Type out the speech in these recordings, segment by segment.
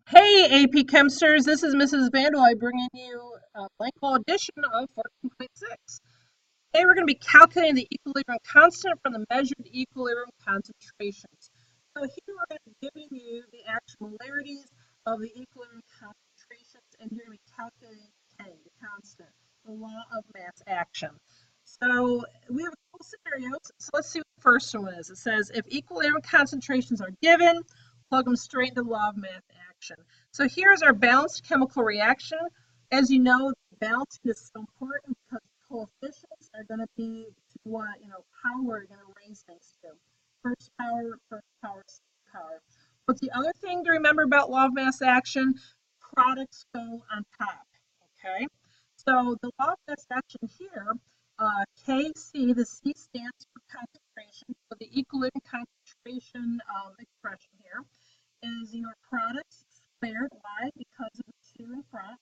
Hey, AP Chemsters, this is Mrs. Vandeloy bringing you a Blanco edition of 14.6. Today we're going to be calculating the equilibrium constant from the measured equilibrium concentrations. So here we're going to be giving you the actual molarities of the equilibrium concentrations, and you're going to be calculating K, the constant, the law of mass action. So we have a couple scenarios. So let's see what the first one is. It says if equilibrium concentrations are given, plug them straight into the law of mass action. So here's our balanced chemical reaction. As you know, balancing is so important because coefficients are going to be to what, power we're going to raise things to. First power, second power. What's the other thing to remember about law of mass action? Products go on top, okay? So the law of mass action here, Kc, the C stands for concentration, so the equilibrium concentration expression here is your products squared, why? Because of the 2 in front,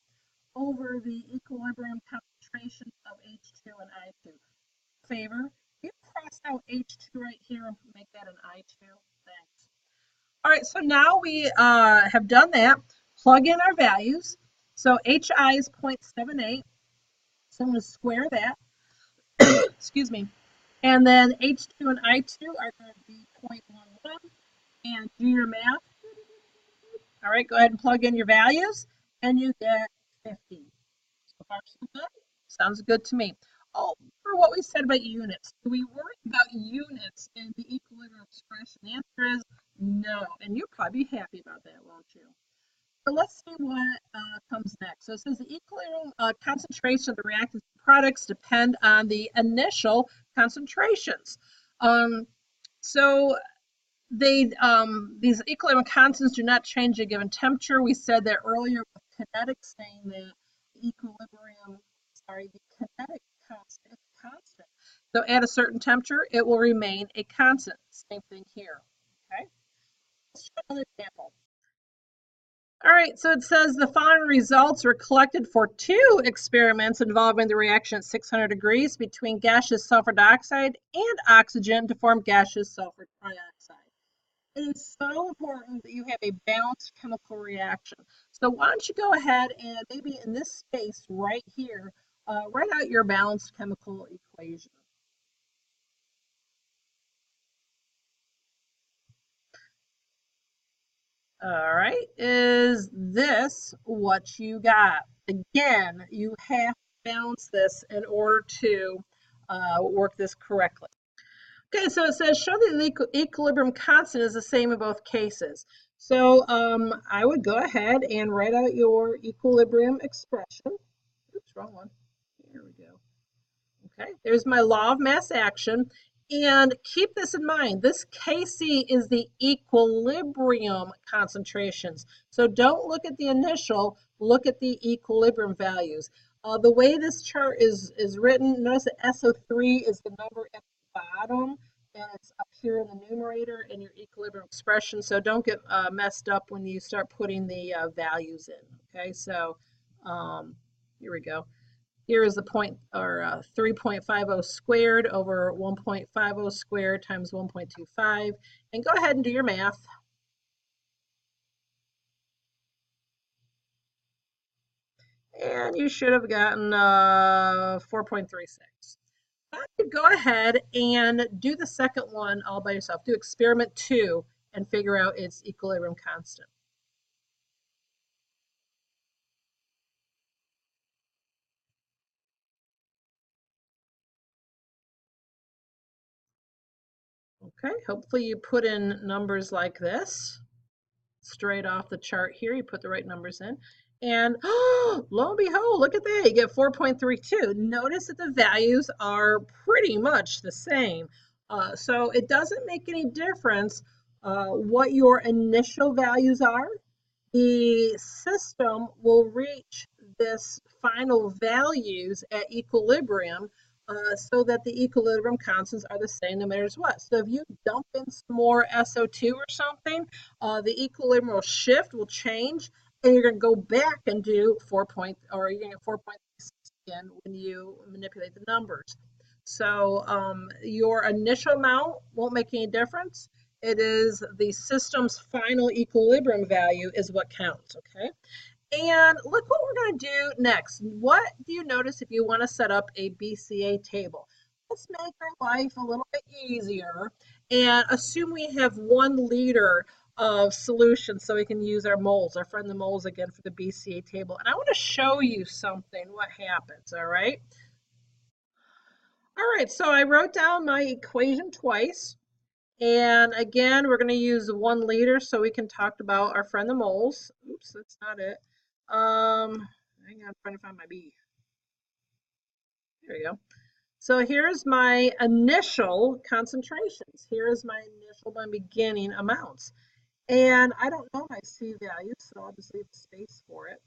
over the equilibrium concentration of H2 and I2. Favor, you cross out H2 right here and make that an I2. Thanks. All right, so now we have done that. Plug in our values. So HI is 0.78. So I'm going to square that. Excuse me. And then H2 and I2 are going to be 0.11. And do your math. All right, go ahead and plug in your values, and you get 50. So far, so good. Sounds good to me. Oh, for what we said about units, do we worry about units in the equilibrium expression? The answer is no, and you'll probably be happy about that, won't you? So let's see what comes next. So it says the equilibrium concentration of the reactants and products depend on the initial concentrations. Um, so these equilibrium constants do not change at a given temperature. We said that earlier with kinetics, saying that the equilibrium, the kinetic constant is constant. So at a certain temperature, it will remain a constant. Same thing here. Okay. Let's try another example. All right, so it says the following results were collected for 2 experiments involving the reaction at 600 degrees between gaseous sulfur dioxide and oxygen to form gaseous sulfur trioxide. It is so important that you have a balanced chemical reaction. So why don't you go ahead and maybe in this space right here, write out your balanced chemical equation. All right, is this what you got? Again, you have to balance this in order to work this correctly. Okay, so it says show that the equilibrium constant is the same in both cases. So I would go ahead and write out your equilibrium expression. Oops, wrong one. Here we go. Okay, there's my law of mass action. And keep this in mind, this Kc is the equilibrium concentrations. So don't look at the initial, look at the equilibrium values. The way this chart is written, notice that SO3 is the number at the bottom, and it's up here in the numerator in your equilibrium expression. So don't get messed up when you start putting the values in. Okay, so here we go. Here is the point, or 3.50 squared over 1.50 squared times 1.25. And go ahead and do your math. And you should have gotten 4.36. I could go ahead and do the second one all by yourself. Do experiment 2 and figure out its equilibrium constant. Okay, hopefully you put in numbers like this. Straight off the chart here, you put the right numbers in. And oh, lo and behold, look at that, you get 4.32. Notice that the values are pretty much the same. So it doesn't make any difference what your initial values are. The system will reach this final values at equilibrium so that the equilibrium constants are the same no matter what. So if you dump in some more SO2 or something, the equilibrium will shift, will change, and you're going to go back and do 4 point, or you're going to get 4.6 again when you manipulate the numbers. So your initial amount won't make any difference, It is the system's final equilibrium value is what counts, okay? And look what we're going to do next. What do you notice if you want to set up a BCA table? Let's make our life a little bit easier and assume we have 1 liter of solution so we can use our moles, our friend the moles again for the BCA table. And I want to show you something, what happens, all right? All right, so I wrote down my equation twice. And again, we're going to use 1 liter so we can talk about our friend the moles. Oops, that's not it. Hang on, I'm trying to find my B. There we go. So here's my initial concentrations. Here's my beginning amounts. And I don't know my C value, so I'll just leave space for it.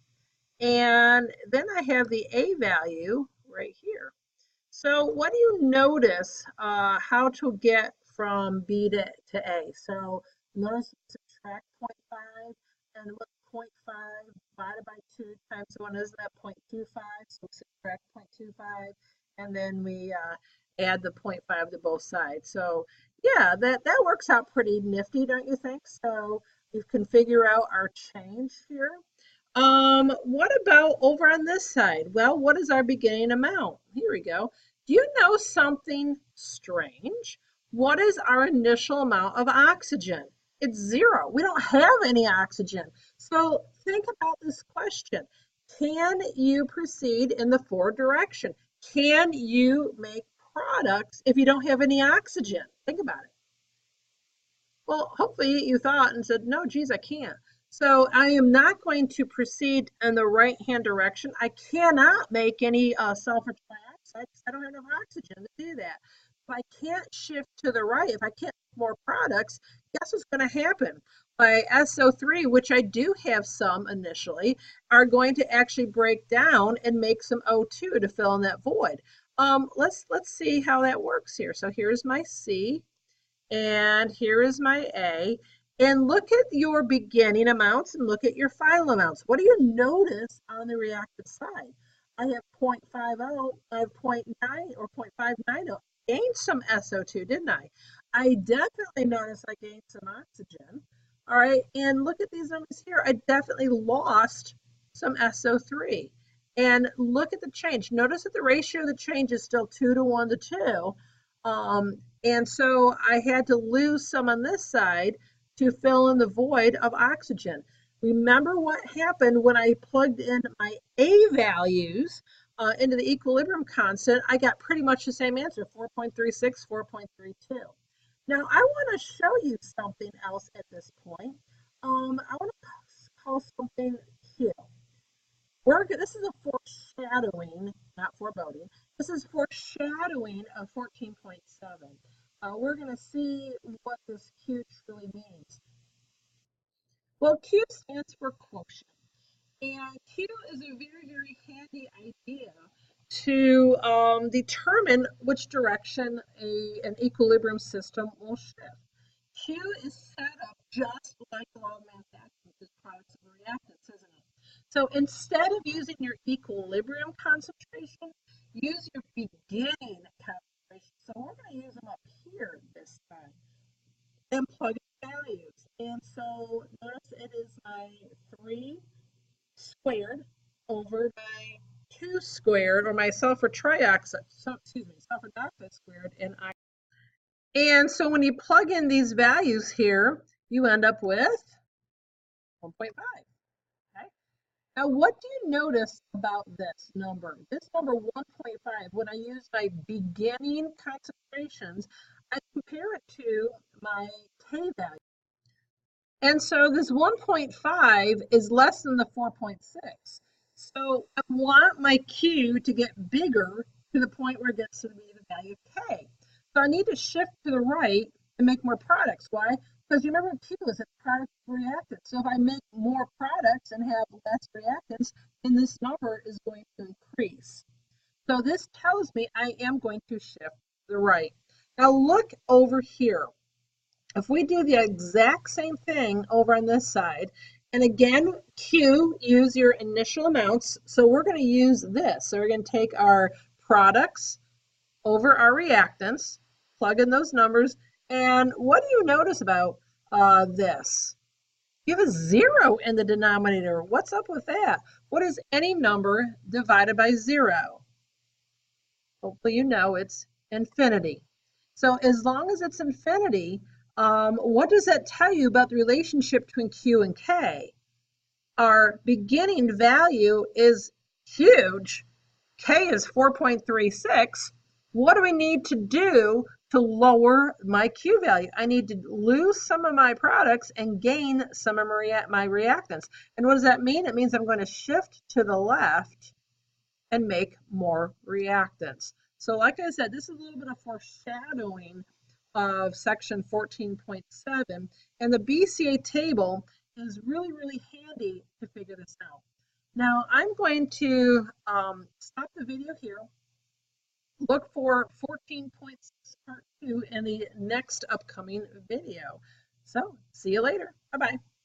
And then I have the A value right here. So what do you notice how to get from B to A? So notice subtract 0.5 and look 0.5 divided by 2 times 1 is that 0.25, so subtract 0.25 and then we add the 0.5 to both sides. So yeah, that works out pretty nifty, don't you think? So we can figure out our change here. What about over on this side? Well, what is our beginning amount? Here we go. Do you know something strange? What is our initial amount of oxygen? It's 0. We don't have any oxygen. So think about this question. Can you proceed in the forward direction? Can you make products if you don't have any oxygen? Think about it. Well, hopefully you thought and said, no, geez, I can't. So I am not going to proceed in the right-hand direction. I cannot make any sulfur trioxide because I don't have enough oxygen to do that. If I can't shift to the right, if I can't make more products, guess what's going to happen? My SO3, which I do have some initially, are going to actually break down and make some O2 to fill in that void. Let's see how that works here. So here's my C. And here is my A. And look at your beginning amounts and look at your final amounts. What do you notice on the reactive side? I have 0.50, I have 0.9 or 0.590. Gained some SO2, didn't I? I definitely noticed I gained some oxygen. All right, and look at these numbers here. I definitely lost some SO3. And look at the change. Notice that the ratio of the change is still 2 to 1 to 2. And so I had to lose some on this side to fill in the void of oxygen. Remember what happened when I plugged in my A values into the equilibrium constant? I got pretty much the same answer, 4.36, 4.32. Now I want to show you something else at this point. I want to call something Q. This is a foreshadowing, not foreboding. This is foreshadowing of 14.7. We're going to see what this Q truly means. Well, Q stands for quotient. And Q is a very, very handy idea to determine which direction an equilibrium system will shift. Q is set up just like law of mass action, which is products of reactants, isn't it? So instead of using your equilibrium concentration, use your beginning concentration. So we're going to use them up here this time and plug in values. And so notice it is my 3 squared over my 2 squared, or my sulfur dioxide squared, and so when you plug in these values here, you end up with 1.5. Okay. Now, what do you notice about this number? This number 1.5, when I use my beginning concentrations, I compare it to my K value. And so this 1.5 is less than the 4.6. So I want my Q to get bigger to the point where it gets to be the value of K. So I need to shift to the right and make more products. Why? Because you remember Q is a product of reactants. So if I make more products and have less reactants, then this number is going to increase. So this tells me I am going to shift to the right. Now look over here. If we do the exact same thing over on this side, and again, Q, use your initial amounts. So we're going to use this. So we're going to take our products over our reactants, plug in those numbers, And what do you notice about this? You have a 0 in the denominator. What's up with that? What is any number divided by 0? Hopefully you know it's infinity. So as long as it's infinity, what does that tell you about the relationship between Q and K? Our beginning value is huge. K is 4.36. What do we need to do to lower my Q value? I need to lose some of my products and gain some of my reactants. And what does that mean? It means I'm going to shift to the left and make more reactants. So like I said, this is a little bit of foreshadowing of section 14.7, and the BCA table is really, really handy to figure this out. Now I'm going to stop the video here. Look for 14.6 part 2 in the next upcoming video. So see you later. Bye-bye.